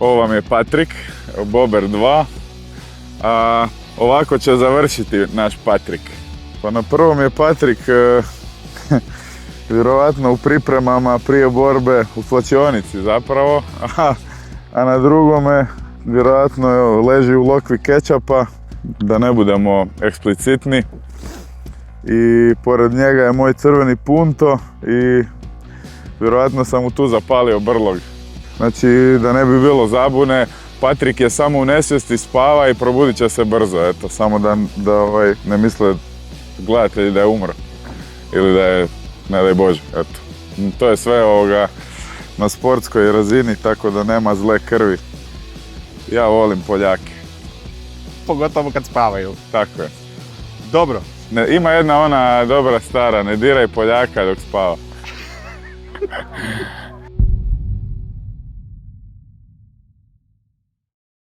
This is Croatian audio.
Ovo vam je Patrik, Bober 2. Ovako će završiti naš Patrik. Pa na prvom je Patrik vjerovatno u pripremama prije borbe u slačionici zapravo, a na drugome vjerojatno leži u lokvi kečapa, da ne budemo eksplicitni. I pored njega je moj crveni punto i vjerojatno sam mu tu zapalio brlog. Znači, da ne bi bilo zabune, Patrik je samo u nesvijesti, spava i probudit će se brzo. Eto, samo da ne misle gledatelji da je umro ili da je, ne daj Bože. Eto. To je sve na sportskoj razini, tako da nema zle krvi. Ja volim Poljake. Pogotovo kad spavaju. Tako je. Dobro. Ima jedna ona dobra stara, ne diraj Poljaka dok spava.